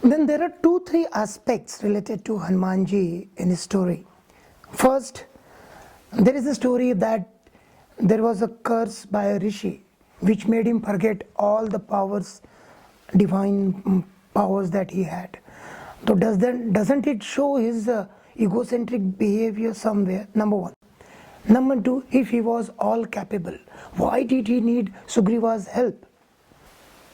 Then there are 2-3 aspects related to Hanumanji in his story. First, there is a story that there was a curse by a rishi which made him forget all the powers, divine powers that he had. So doesn't it show his egocentric behavior somewhere? Number one. Number two, if he was all capable, why did he need Sugriva's help?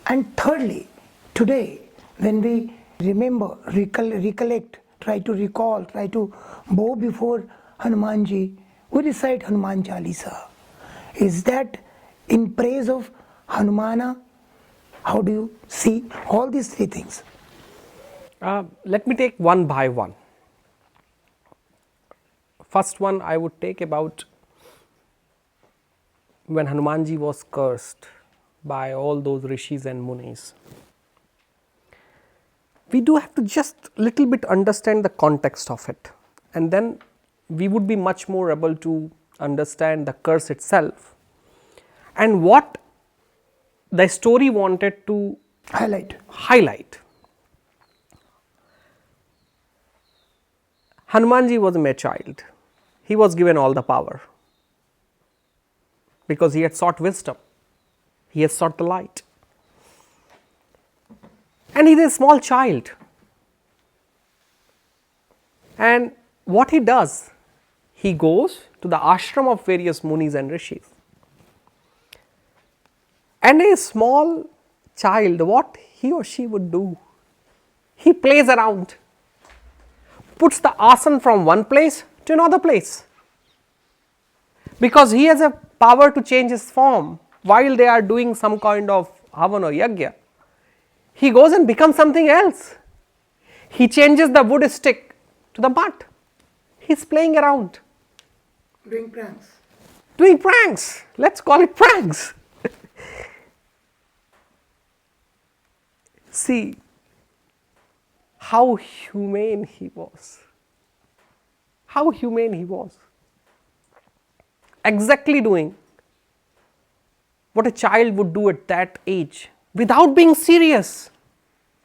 And thirdly, today when we remember, recollect, try to recall, try to bow before Hanumanji, we recite Hanuman Chalisa. Is that in praise of Hanumana? How do you see all these three things? Let me take one by one. First one I would take about when Hanumanji was cursed by all those rishis and munis. We do have to just little bit understand the context of it, and then we would be much more able to understand the curse itself and what the story wanted to highlight. Hanumanji was a mere child. He was given all the power because he had sought wisdom, he had sought the light, and he is a small child. And what he does, he goes to the ashram of various munis and rishis. And a small child, what he or she would do, he plays around, puts the asana from one place to another place, because he has a power to change his form while they are doing some kind of havan or yajna. He goes and becomes something else. He changes the wood stick to the mud. He is playing around. Doing pranks. Doing pranks. Let's call it pranks. See how humane he was. How humane he was. Exactly doing what a child would do at that age without being serious.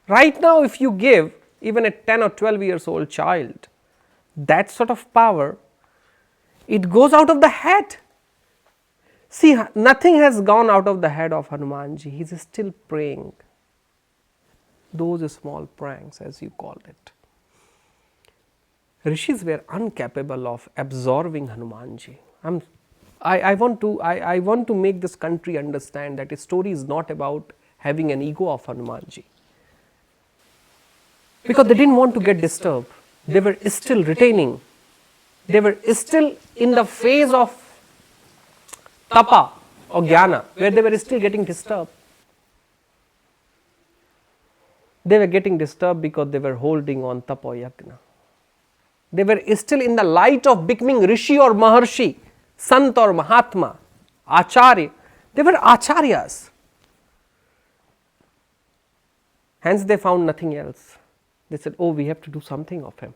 Right now, if you give even a 10 or 12 years old child that sort of power, it goes out of the head. See, nothing has gone out of the head of Hanumanji. He is still praying. Those small pranks, as you called it. Rishis were incapable of absorbing Hanumanji. I want to make this country understand that a story is not about having an ego of Hanumanji, because they didn't want to get disturbed. They were still retaining. They were still in the phase of tapa or jnana, where they were still getting disturbed. They were getting disturbed because they were holding on tapa yajna. They were still in the light of becoming rishi or maharshi, sant or mahatma, acharya. They were acharyas. Hence they found nothing else. They said, oh, we have to do something of him.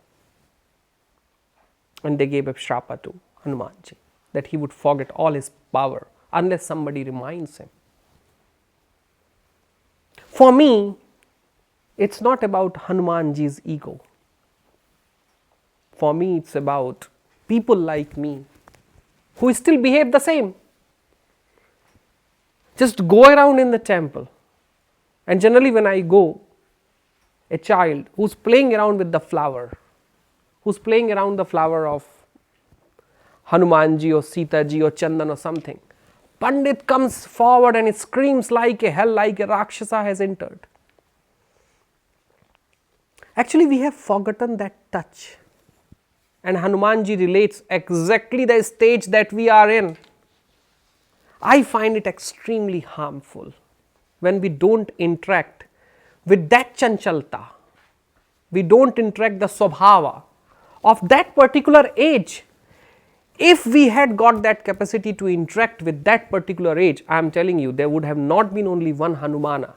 And they gave a shrapa to Hanumanji that he would forget all his power unless somebody reminds him. For me, it's not about Hanumanji's ego. For me, it's about people like me who still behave the same. Just go around in the temple, and generally when I go, a child who's playing around with the flower, who's playing around the flower of Hanumanji or Sitaji or Chandan or something, Pandit comes forward and it screams like a hell, like a Rakshasa has entered. Actually, we have forgotten that touch. And Hanumanji relates exactly the stage that we are in. I find it extremely harmful when we don't interact with that chanchalta. We don't interact the swabhava of that particular age. If we had got that capacity to interact with that particular age, I am telling you, there would have not been only one Hanumana.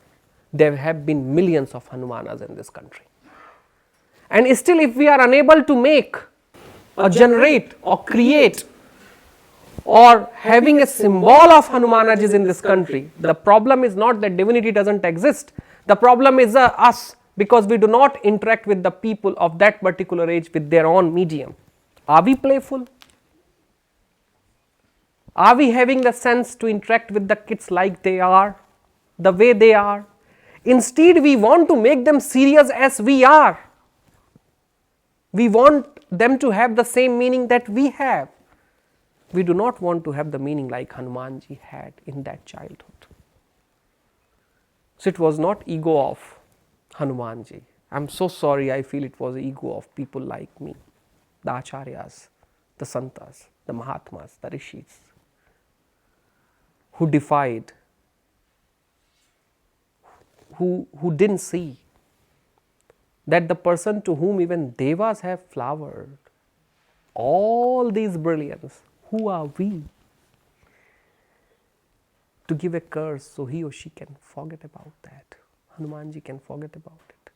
There have been millions of Hanumanas in this country. And still, if we are unable to make or generate or create or having a symbol of Hanumanajis in this country, the problem is not that divinity doesn't exist. The problem is us because we do not interact with the people of that particular age with their own medium. Are we playful? Are we having the sense to interact with the kids like they are, the way they are? Instead, we want to make them serious as we are. We want them to have the same meaning that we have. We do not want to have the meaning like Hanumanji had in that childhood. So it was not ego of Hanumanji. I am so sorry, I feel it was ego of people like me, the Acharyas, the Santas, the Mahatmas, the Rishis, who defied, who didn't see that the person to whom even devas have flowered, all these brilliance, who are we to give a curse so he or she can forget about that? Hanumanji can forget about it.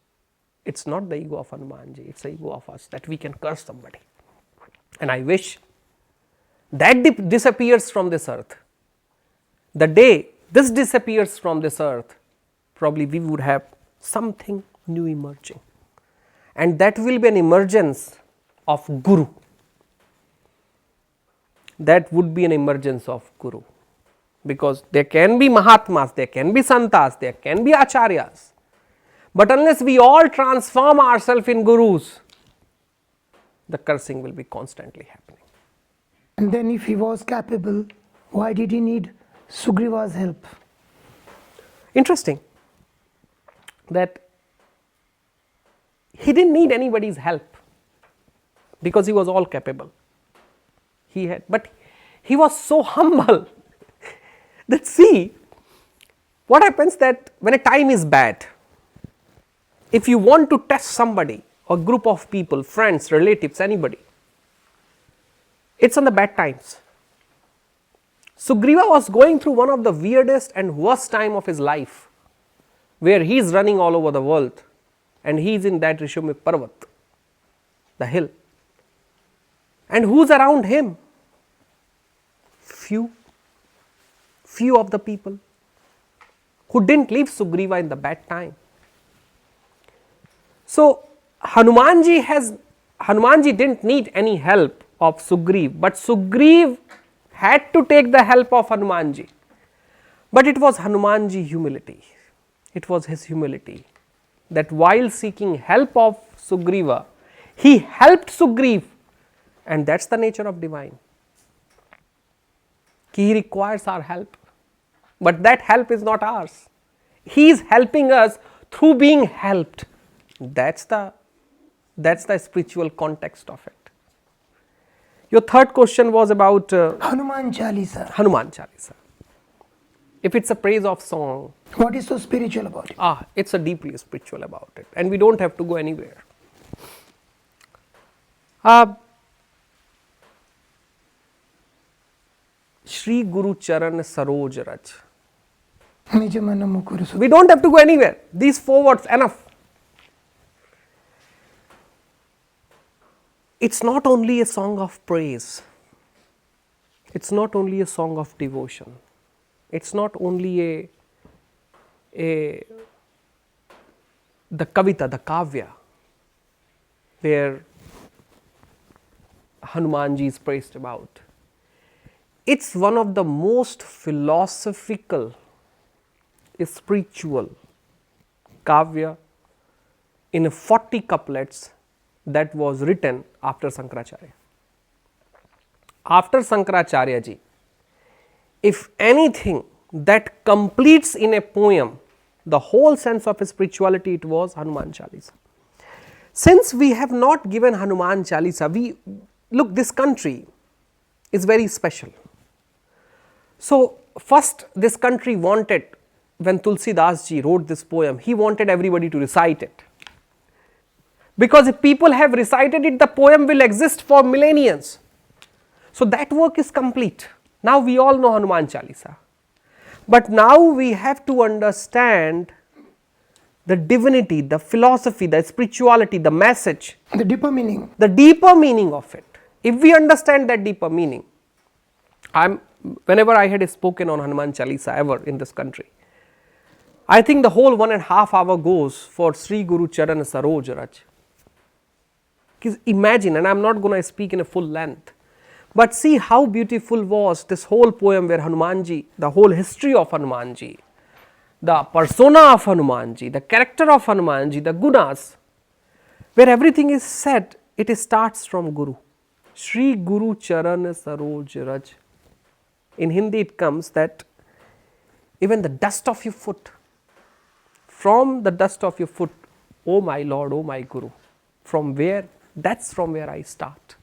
It's not the ego of Hanumanji, it's the ego of us that we can curse somebody. And I wish that disappears from this earth. The day this disappears from this earth, probably we would have something new emerging. And that will be an emergence of Guru. That would be an emergence of Guru. Because there can be Mahatmas, there can be Santas, there can be Acharyas. But unless we all transform ourselves in Gurus, the cursing will be constantly happening. And then if he was capable, why did he need Sugriva's help? Interesting that he didn't need anybody's help because he was all capable. But he was so humble that, see, what happens that when a time is bad, if you want to test somebody, a group of people, friends, relatives, anybody, it's on the bad times. Sugriva was going through one of the weirdest and worst time of his life, where he is running all over the world and he is in that Rishumik Parvat, the hill. And who's around him? Few of the people who didn't leave Sugriva in the bad time. So Hanumanji didn't need any help of Sugriv, but Sugriv had to take the help of Hanumanji. But it was Hanumanji humility. It was his humility that while seeking help of Sugriva, he helped Sugriv, and that's the nature of divine. He requires our help, but that help is not ours. He is helping us through being helped. That's the spiritual context of it. Your third question was about Hanuman Chalisa. Hanuman Chalisa. If it's a praise of song, What is so spiritual about it? It's a deeply spiritual about it, and we don't have to go anywhere. Shri Guru Charan Saroj Raj. Nij mana mukuru su- We don't have to go anywhere. These 4 words enough. It's not only a song of praise. It's not only a song of devotion. It's not only the kavita, the kavya, where Hanumanji is praised about. It's one of the most philosophical, spiritual kavya in 40 couplets that was written after Sankaracharya. After Sankaracharya ji, if anything that completes in a poem the whole sense of spirituality, it was Hanuman Chalisa. Since we have not given Hanuman Chalisa, look, this country is very special. So first this country wanted, when Tulsidas ji wrote this poem, he wanted everybody to recite it. Because if people have recited it, the poem will exist for millennia. So that work is complete. Now we all know Hanuman Chalisa. But now we have to understand the divinity, the philosophy, the spirituality, the message. The deeper meaning. The deeper meaning of it. If we understand that deeper meaning, whenever I had spoken on Hanuman Chalisa ever in this country, I think the whole 1.5 hour goes for Sri Guru Charan Saroj Raj. Because imagine, and I'm not going to speak in a full length, but see how beautiful was this whole poem where Hanumanji, the whole history of Hanumanji, the persona of Hanumanji, the character of Hanumanji, the gunas, where everything is said, it starts from Guru. Sri Guru Charan Saroj Raj. In Hindi it comes that even the dust of your foot, from the dust of your foot, oh my Lord, oh my Guru, from where, that's from where I start.